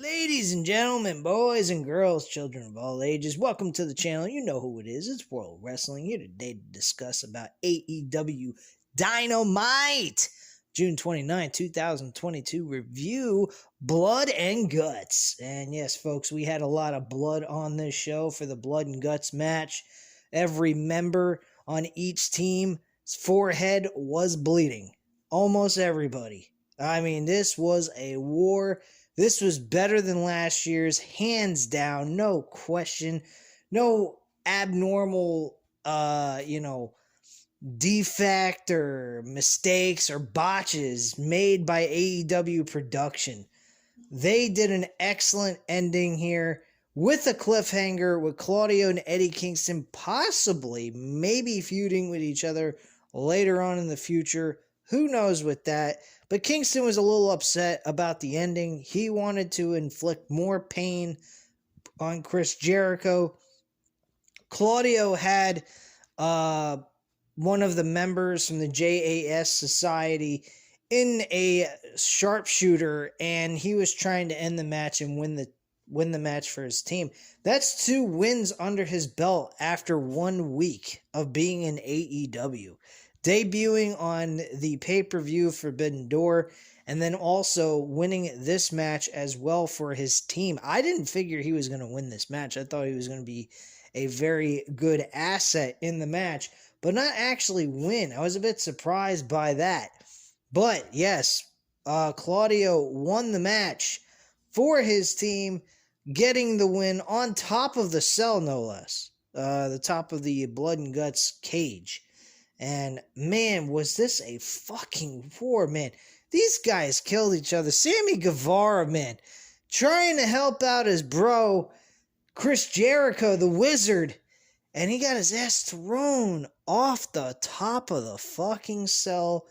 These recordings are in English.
Ladies and gentlemen, boys and girls, children of all ages, welcome to the channel. You know who it is. It's World Wrestling, here today to discuss about AEW Dynamite. June 29, 2022 review, Blood and Guts. And yes, folks, we had a lot of blood on this show for the Blood and Guts match. Every member on each team's forehead was bleeding. Almost everybody. I mean, this was a war. This was better than last year's, hands down, no question. No abnormal, defect or mistakes or botches made by AEW production. They did an excellent ending here with a cliffhanger with Claudio and Eddie Kingston possibly, maybe feuding with each other later on in the future. Who knows with that? But Kingston was a little upset about the ending. He wanted to inflict more pain on Chris Jericho. Claudio had one of the members from the JAS Society in a sharpshooter, and he was trying to end the match and win the match for his team. That's 2 wins under his belt after 1 week of being in AEW. Debuting on the pay-per-view Forbidden Door, and then also winning this match as well for his team. I didn't figure he was going to win this match. I thought he was going to be a very good asset in the match, but not actually win. I was a bit surprised by that. But yes, Claudio won the match for his team, getting the win on top of the cell, no less. The top of the Blood and Guts cage. And man, was this a fucking war, man. These guys killed each other. Sammy Guevara, man, trying to help out his bro, Chris Jericho, the Wizard. And he got his ass thrown off the top of the fucking cell,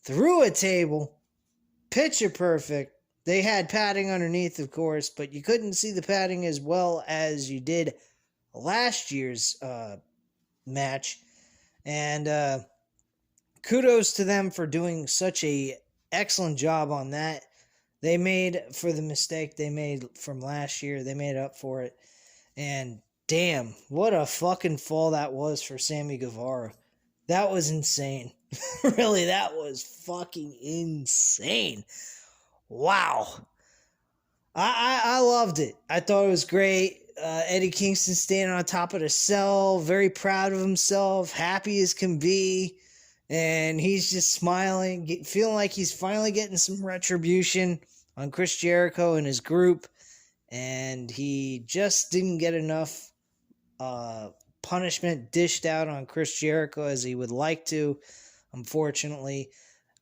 through a table. Picture perfect. They had padding underneath, of course, but you couldn't see the padding as well as you did last year's match. And kudos to them for doing such a excellent job on that. They made for the mistake they made from last year. They made up for it. And damn, what a fucking fall that was for Sammy Guevara. That was insane. Really, that was fucking insane. Wow. I loved it. I thought it was great. Eddie Kingston standing on top of the cell, very proud of himself, happy as can be, and he's just smiling, feeling like he's finally getting some retribution on Chris Jericho and his group, and he just didn't get enough punishment dished out on Chris Jericho as he would like to, unfortunately.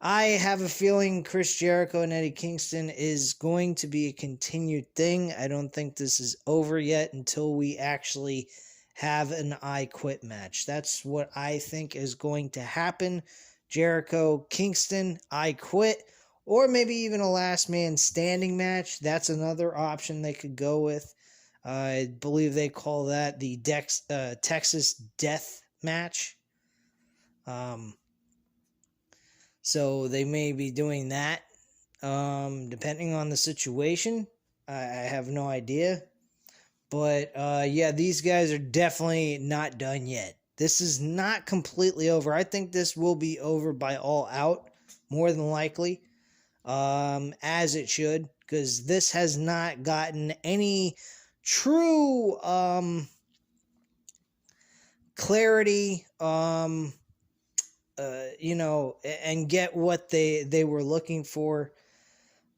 I have a feeling Chris Jericho and Eddie Kingston is going to be a continued thing. I don't think this is over yet until we actually have an I Quit match. That's what I think is going to happen. Jericho, Kingston, I Quit, or maybe even a last man standing match. That's another option they could go with. I believe they call that the Texas Death Match. So they may be doing that, depending on the situation. I have no idea. But, yeah, these guys are definitely not done yet. This is not completely over. I think this will be over by All Out, more than likely, as it should, because this has not gotten any true clarity, and get what they were looking for.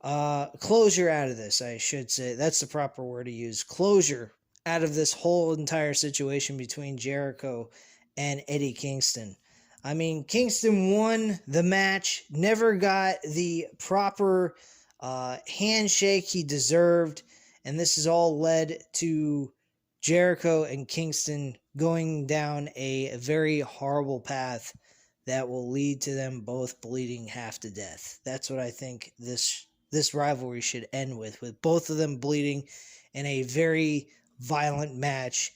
Closure out of this, I should say. That's the proper word to use. Closure out of this whole entire situation between Jericho and Eddie Kingston. I mean, Kingston won the match, never got the proper handshake he deserved, and this has all led to Jericho and Kingston going down a very horrible path that will lead to them both bleeding half to death. That's what I think this rivalry should end with both of them bleeding in a very violent match.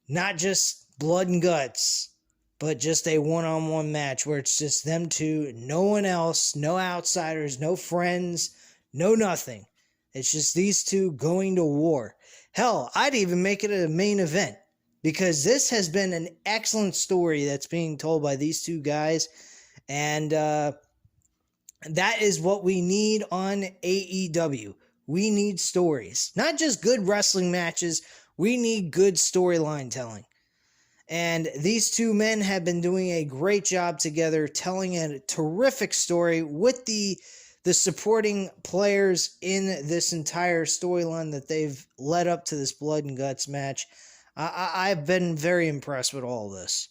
Not just blood and guts, but just a one-on-one match where it's just them two, no one else, no outsiders, no friends, no nothing. It's just these two going to war. Hell, I'd even make it a main event because this has been an excellent story that's being told by these two guys. And that is what we need on AEW. We need stories, not just good wrestling matches. We need good storyline telling. And these two men have been doing a great job together, telling a terrific story with the supporting players in this entire storyline that they've led up to this blood and guts match. I've been very impressed with all this.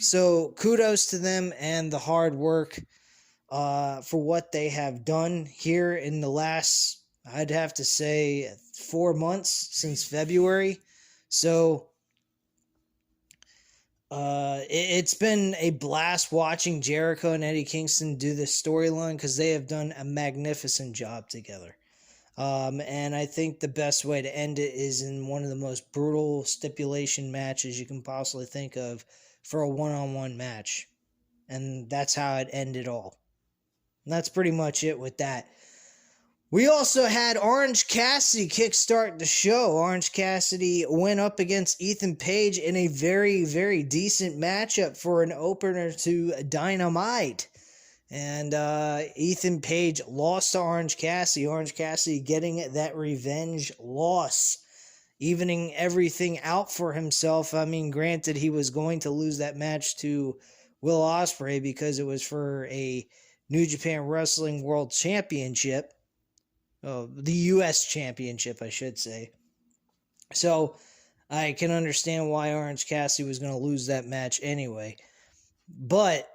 So kudos to them and the hard work for what they have done here in the last, I'd have to say, 4 months since February. So it's been a blast watching Jericho and Eddie Kingston do this storyline because they have done a magnificent job together. And I think the best way to end it is in one of the most brutal stipulation matches you can possibly think of for a one-on-one match. And that's how it ended all. And that's pretty much it with that. We also had Orange Cassidy kickstart the show. Orange Cassidy went up against Ethan Page in a very, very decent matchup for an opener to Dynamite. And Ethan Page lost to Orange Cassidy. Orange Cassidy getting that revenge loss, evening everything out for himself. I mean, granted, he was going to lose that match to Will Ospreay because it was for a New Japan Wrestling World Championship. Oh, the U.S. Championship, I should say. So I can understand why Orange Cassidy was going to lose that match anyway. But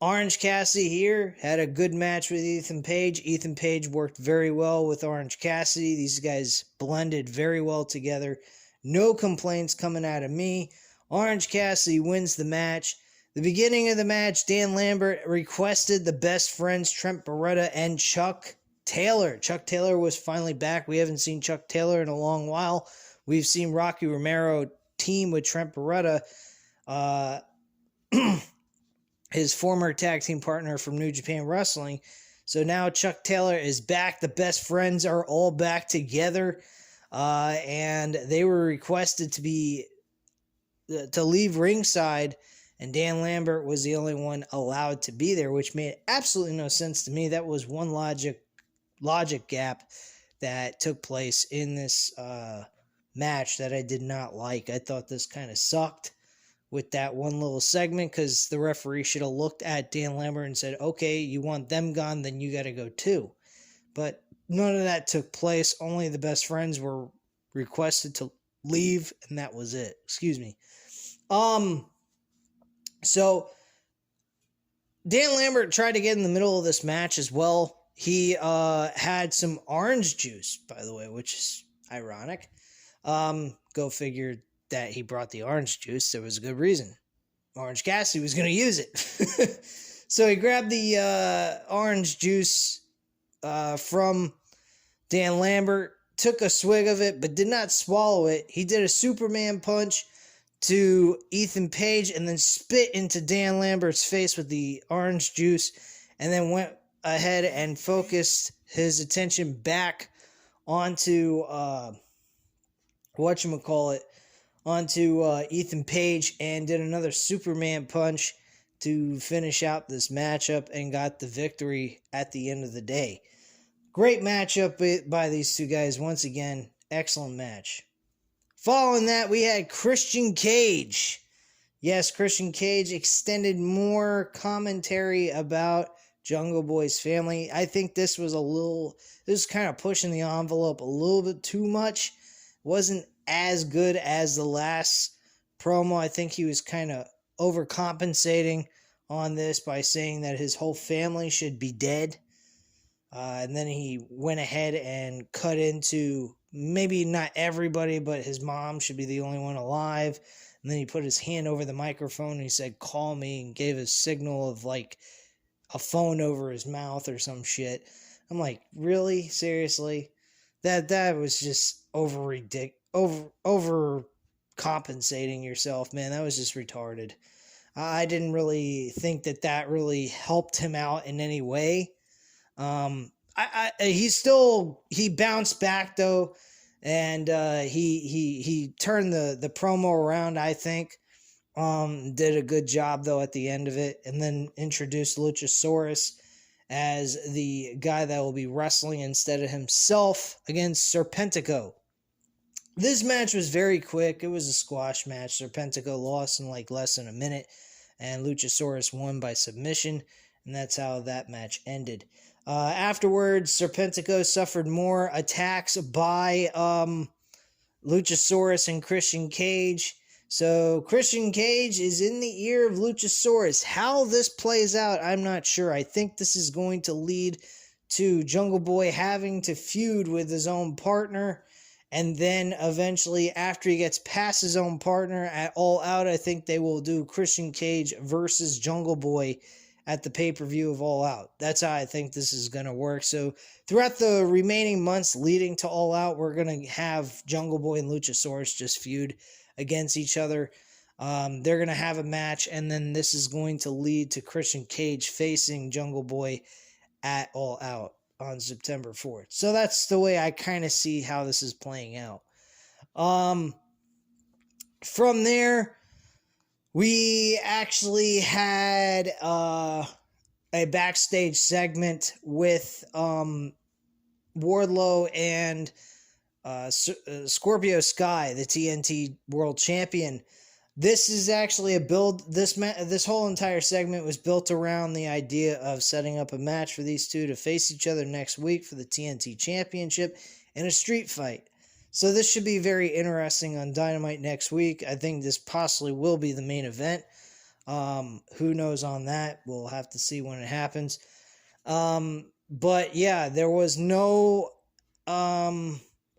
Orange Cassidy here had a good match with Ethan Page. Ethan Page worked very well with Orange Cassidy. These guys blended very well together. No complaints coming out of me. Orange Cassidy wins the match. The beginning of the match, Dan Lambert requested the best friends Trent Beretta and Chuck Taylor. Chuck Taylor was finally back. We haven't seen Chuck Taylor in a long while. We've seen Rocky Romero team with Trent Beretta, his former tag team partner from New Japan Wrestling. So now Chuck Taylor is back. The best friends are all back together. And they were requested to leave ringside, and Dan Lambert was the only one allowed to be there, which made absolutely no sense to me. That was one logic gap that took place in this match that I did not like. I thought this kind of sucked with that one little segment because the referee should have looked at Dan Lambert and said, okay, you want them gone, then you got to go too. But none of that took place. Only the best friends were requested to leave, and that was it. Excuse me. So Dan Lambert tried to get in the middle of this match as well. He had some orange juice, by the way, which is ironic. Go figure that he brought the orange juice. There was a good reason. Orange Cassidy was going to use it. So he grabbed the orange juice from Dan Lambert, took a swig of it, but did not swallow it. He did a Superman punch to Ethan Page and then spit into Dan Lambert's face with the orange juice, and then went ahead and focused his attention back onto Ethan Page, and did another Superman punch to finish out this matchup and got the victory at the end of the day. Great matchup by these two guys. Once again, excellent match. Following that, we had Christian Cage. Yes, Christian Cage extended more commentary about Jungle Boy's family. I think this was kind of pushing the envelope a little bit too much. Wasn't as good as the last promo. I think he was kind of overcompensating on this by saying that his whole family should be dead. And then he went ahead and cut into maybe not everybody, but his mom should be the only one alive. And then he put his hand over the microphone and he said, call me, and gave a signal of like a phone over his mouth or some shit. I'm like, really? Seriously? That was just over compensating yourself, man. That was just retarded. I didn't really think that really helped him out in any way. I he bounced back though, and he turned the promo around. I think did a good job though at the end of it, and then introduced Luchasaurus as the guy that will be wrestling instead of himself against Serpentico. This match was very quick. It was a squash match. Serpentico lost in like less than a minute, and Luchasaurus won by submission, and that's how that match ended. Afterwards, Serpentico suffered more attacks by Luchasaurus and Christian Cage. So Christian Cage is in the ear of Luchasaurus. How this plays out, I'm not sure. I think this is going to lead to Jungle Boy having to feud with his own partner. And then eventually, after he gets past his own partner at All Out, I think they will do Christian Cage versus Jungle Boy at the pay-per-view of All Out. That's how I think this is going to work. So throughout the remaining months leading to All Out, we're going to have Jungle Boy and Luchasaurus just feud against each other. They're going to have a match, and then this is going to lead to Christian Cage facing Jungle Boy at All Out on September 4th. So that's the way I kind of see how this is playing out. From there, we actually had a backstage segment with Wardlow and Scorpio Sky, the TNT World Champion. This is actually a build. This whole entire segment was built around the idea of setting up a match for these two to face each other next week for the TNT Championship in a street fight. So this should be very interesting on Dynamite next week. I think this possibly will be the main event. Who knows on that? We'll have to see when it happens. But yeah, there was no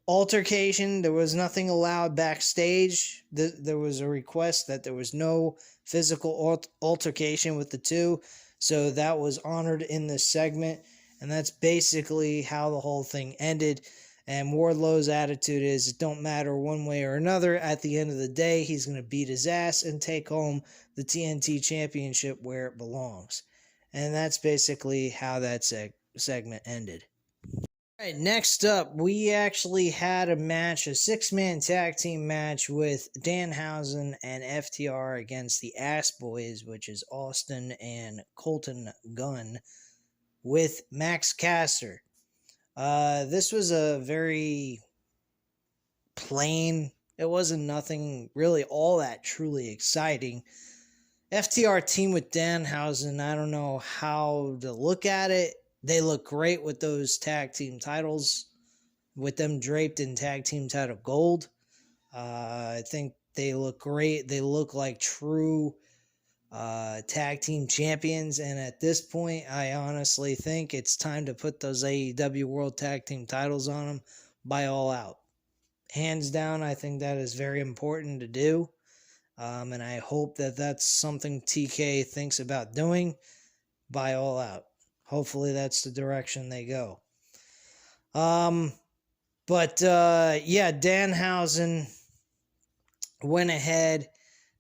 altercation. There was nothing allowed backstage. There was a request that there was no physical altercation with the two. So that was honored in this segment. And that's basically how the whole thing ended. And Wardlow's attitude is it don't matter one way or another. At the end of the day, he's going to beat his ass and take home the TNT Championship where it belongs. And that's basically how that segment ended. All right, next up, we actually had a match, a six-man tag team match with Danhausen and FTR against the Ass Boys, which is Austin and Colton Gunn, with Max Caster. This was a very plain, it wasn't nothing really all that truly exciting. FTR team with Danhausen, I don't know how to look at it. They look great with those tag team titles, with them draped in tag team title gold. I think they look great. They look like true tag team champions, and at this point, I honestly think it's time to put those AEW World Tag Team titles on them by All Out. Hands down, I think that is very important to do, and I hope that that's something TK thinks about doing by All Out. Hopefully that's the direction they go. Yeah, Danhausen went ahead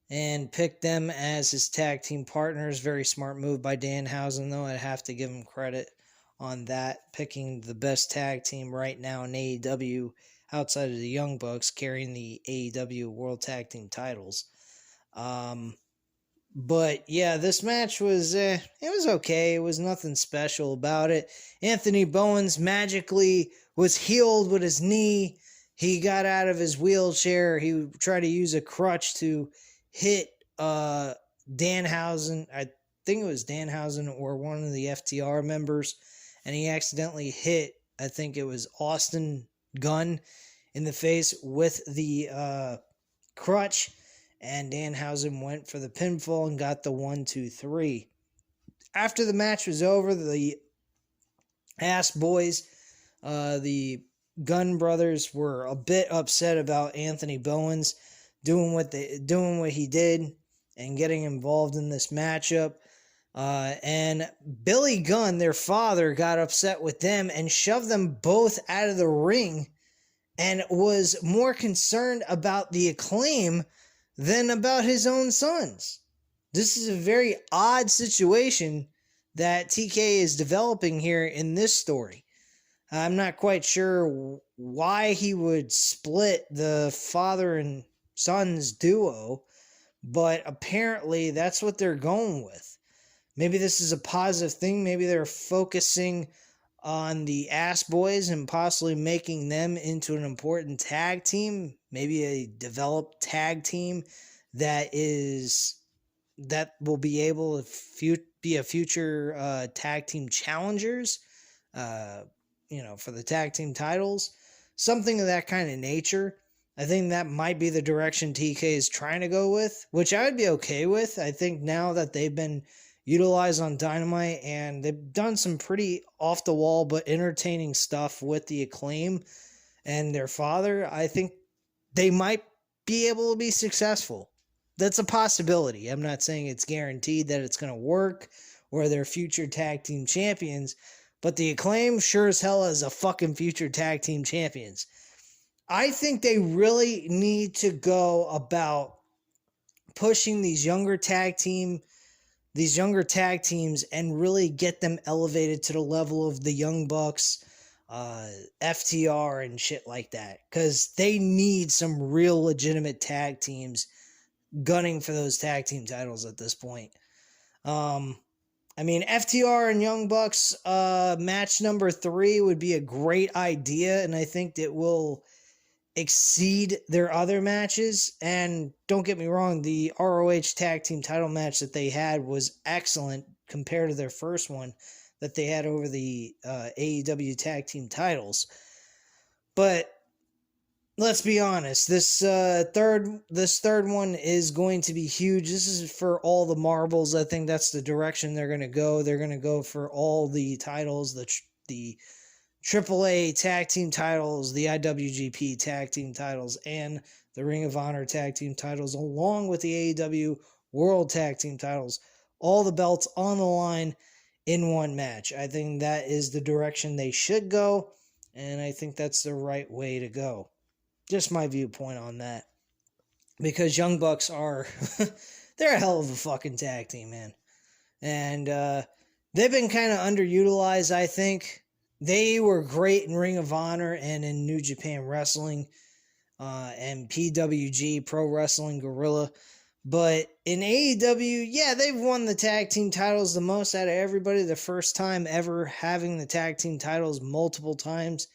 and picked them as his tag team partners. Very smart move by Danhausen, though. I'd have to give him credit on that. Picking the best tag team right now in AEW outside of the Young Bucks, carrying the AEW World Tag Team titles. But yeah, this match was, it was okay. It was nothing special about it. Anthony Bowens magically was healed with his knee. He got out of his wheelchair. He tried to use a crutch to hit Danhausen. I think it was Danhausen or one of the FTR members. And he accidentally hit, I think it was Austin Gunn in the face with the crutch. And Danhausen went for the pinfall and got the 1-2-3. After the match was over, the Ass Boys, the Gunn brothers, were a bit upset about Anthony Bowens doing what he did and getting involved in this matchup. And Billy Gunn, their father, got upset with them and shoved them both out of the ring and was more concerned about the Acclaim than about his own sons. This is a very odd situation that TK is developing here in this story. I'm not quite sure why he would split the father and son's duo, but apparently that's what they're going with. Maybe this is a positive thing. Maybe they're focusing on the Ass Boys and possibly making them into an important tag team. Maybe a developed tag team that will be able to be a future tag team challengers. Uh, for the tag team titles, something of that kind of nature. I think that might be the direction TK is trying to go with, which I would be okay with. I think now that they've been utilized on Dynamite and they've done some pretty off the wall but entertaining stuff with the Acclaim and their father, I think they might be able to be successful. That's a possibility. I'm not saying it's guaranteed that it's going to work or they're future tag team champions, but the Acclaim sure as hell is a fucking future tag team champions. I think they really need to go about pushing these younger tag teams and really get them elevated to the level of the Young Bucks, FTR and shit like that. Because they need some real legitimate tag teams gunning for those tag team titles at this point. FTR and Young Bucks match number 3 would be a great idea, and I think that will exceed their other matches. And don't get me wrong, the ROH tag team title match that they had was excellent compared to their first one that they had over the AEW tag team titles. But let's be honest, this third one is going to be huge. This is for all the marbles. I think that's the direction they're going to go. They're going to go for all the titles, the AAA tag team titles, the IWGP tag team titles, and the Ring of Honor tag team titles, along with the AEW World Tag Team titles. All the belts on the line in one match. I think that is the direction they should go, and I think that's the right way to go. Just my viewpoint on that. Because Young Bucks are, they're a hell of a fucking tag team, man. And they've been kind of underutilized, I think. They were great in Ring of Honor and in New Japan Wrestling and PWG, Pro Wrestling Guerrilla. But in AEW, yeah, they've won the tag team titles the most out of everybody. The first time ever having the tag team titles multiple times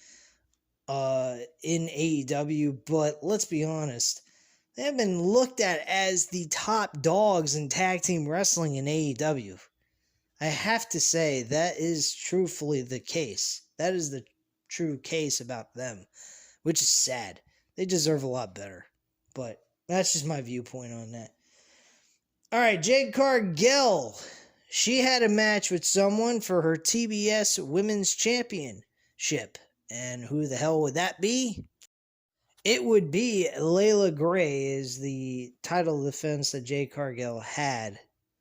in AEW. But let's be honest, they have been looked at as the top dogs in tag team wrestling in AEW. I have to say that is truthfully the case. That is the true case about them, which is sad. They deserve a lot better. But that's just my viewpoint on that. All right, Jade Cargill. She had a match with someone for her TBS Women's Championship. And who the hell would that be? It would be Layla Gray is the title defense that Jade Cargill had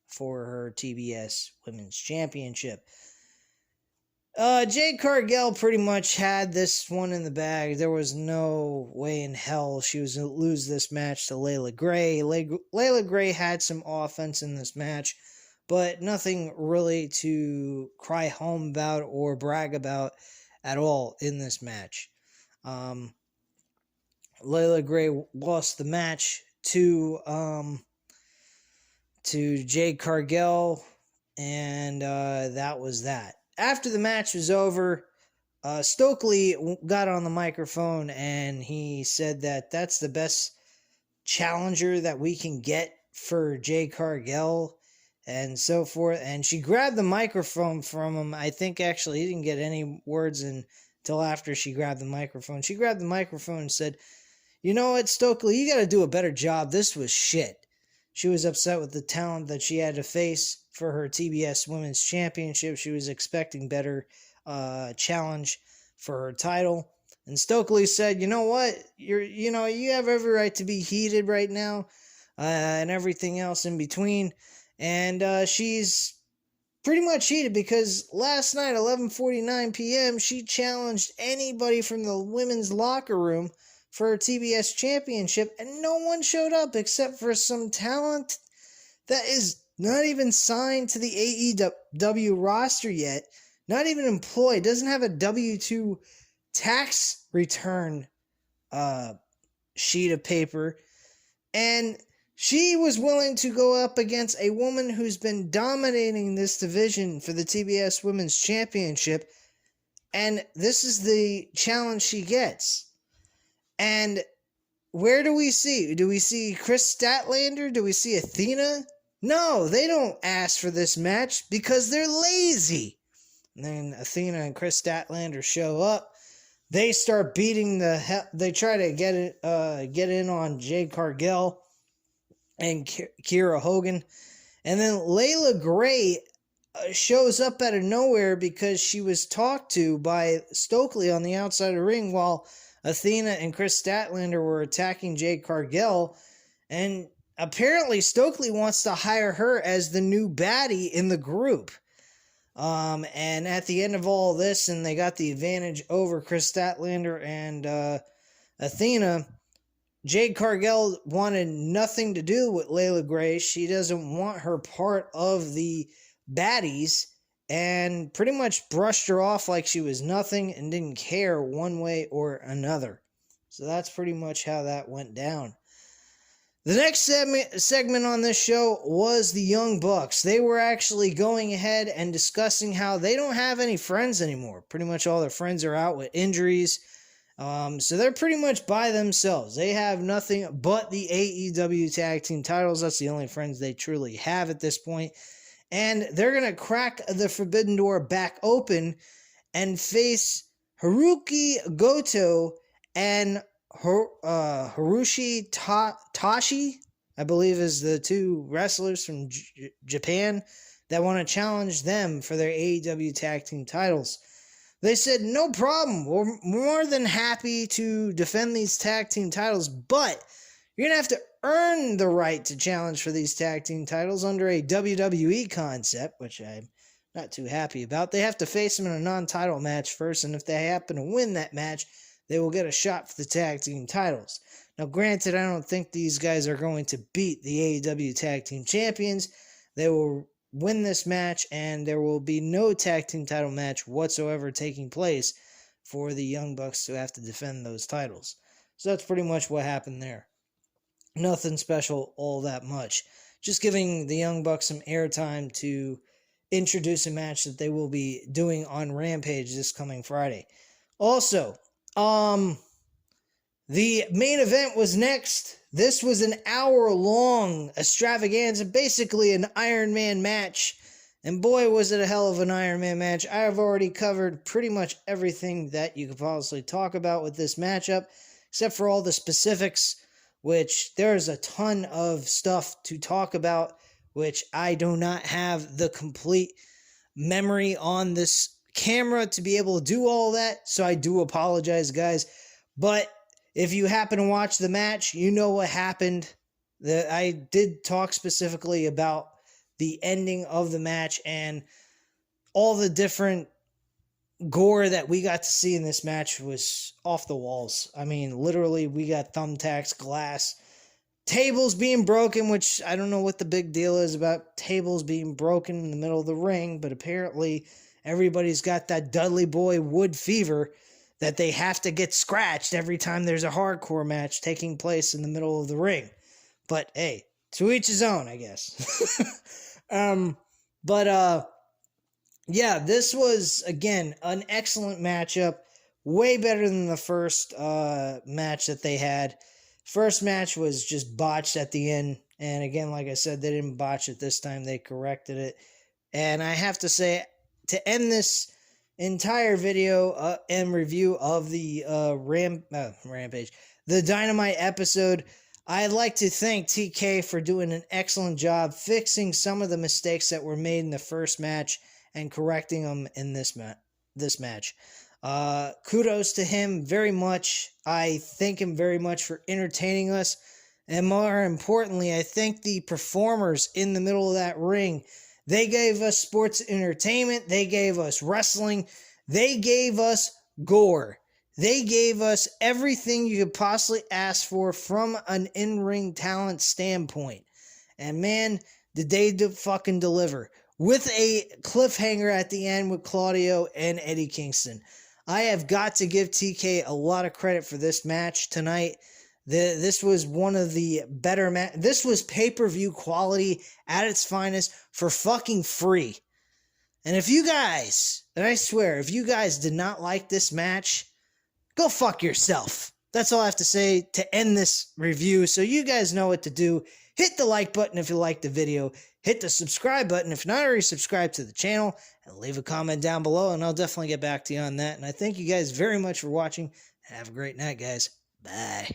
for her TBS Women's Championship. Jade Cargill pretty much had this one in the bag. There was no way in hell she was going to lose this match to Layla Gray. Layla Gray had some offense in this match, but nothing really to cry home about or brag about at all in this match. Layla Gray lost the match to Jade Cargill, and that was that. After the match was over, Stokely got on the microphone and he said that that's the best challenger that we can get for Jade Cargill and so forth. And she grabbed the microphone from him. I think actually he didn't get any words in until after she grabbed the microphone. She grabbed the microphone and said, "You know what, Stokely, you got to do a better job. This was shit." She was upset with the talent that she had to face for her TBS Women's Championship. She was expecting better challenge for her title. And Stokely said, "You know what? You have every right to be heated right now and everything else in between." And she's pretty much heated because last night, 11:49 p.m., she challenged anybody from the women's locker room for her TBS Championship, and no one showed up except for some talent that is not even signed to the AEW roster yet, not even employed, doesn't have a W-2 tax return sheet of paper, and she was willing to go up against a woman who's been dominating this division for the TBS Women's Championship, and this is the challenge she gets. And where do we see? Do we see Chris Statlander? Do we see Athena? No, they don't ask for this match because they're lazy. And then Athena and Chris Statlander show up. They start beating the hell. They try to get in on Jade Cargill and Kiera Hogan. And then Layla Gray shows up out of nowhere because she was talked to by Stokely on the outside of the ring while Athena and Chris Statlander were attacking Jade Cargill. And apparently Stokely wants to hire her as the new baddie in the group. And at the end of all this, and they got the advantage over Chris Statlander and Athena, Jade Cargill wanted nothing to do with Layla Gray. She doesn't want her part of the baddies, and pretty much brushed her off like she was nothing and didn't care one way or another. So that's pretty much how that went down. The next segment on this show was the Young Bucks. They were actually going ahead and discussing how they don't have any friends anymore. Pretty much all their friends are out with injuries. So they're pretty much by themselves. They have nothing but the AEW Tag Team titles. That's the only friends they truly have at this point. And they're going to crack the Forbidden Door back open and face Haruki Goto and Hiroshi Tashi, I believe is the two wrestlers from Japan that want to challenge them for their AEW Tag Team titles. They said, no problem, we're more than happy to defend these tag team titles, but you're going to have to earn the right to challenge for these tag team titles under a WWE concept, which I'm not too happy about. They have to face them in a non-title match first, and if they happen to win that match, they will get a shot for the tag team titles. Now, granted, I don't think these guys are going to beat the AEW Tag Team Champions. They will win this match, and there will be no tag team title match whatsoever taking place for the Young Bucks to have to defend those titles. So that's pretty much what happened there. Nothing special all that much. Just giving the Young Bucks some airtime to introduce a match that they will be doing on Rampage this coming Friday. Also, the main event was next. This was an hour-long extravaganza, basically an Iron Man match. And boy, was it a hell of an Iron Man match. I have already covered pretty much everything that you could possibly talk about with this matchup, except for all the specifics, which there's a ton of stuff to talk about, which I do not have the complete memory on this camera to be able to do all that. So I do apologize, guys. But if you happen to watch the match, you know what happened. I did talk specifically about the ending of the match and all the different gore that we got to see in this match was off the walls. I mean, literally, we got thumbtacks, glass, tables being broken, which I don't know what the big deal is about tables being broken in the middle of the ring, but apparently everybody's got that Dudley Boy wood fever that they have to get scratched every time there's a hardcore match taking place in the middle of the ring. But hey, to each his own, I guess. Yeah, this was, again, an excellent matchup. Way better than the first match that they had. First match was just botched at the end. And again, like I said, they didn't botch it this time. They corrected it. And I have to say, to end this entire video and review of the Rampage, the Dynamite episode, I'd like to thank TK for doing an excellent job fixing some of the mistakes that were made in the first match and correcting them in this match. Kudos to him very much. I thank him very much for entertaining us. And more importantly, I thank the performers in the middle of that ring. They gave us sports entertainment. They gave us wrestling. They gave us gore. They gave us everything you could possibly ask for from an in-ring talent standpoint. And man, did they fucking deliver. with a cliffhanger at the end with Claudio and Eddie Kingston. I have got to give TK a lot of credit for this match tonight. This was one of the better This was pay-per-view quality at its finest for fucking free. And if you guys, and I swear, if you guys did not like this match, go fuck yourself. That's all I have to say to end this review. So you guys know what to do. Hit the like button if you liked the video. Hit the subscribe button if you're not already subscribed to the channel. And leave a comment down below, and I'll definitely get back to you on that. And I thank you guys very much for watching. Have a great night, guys. Bye.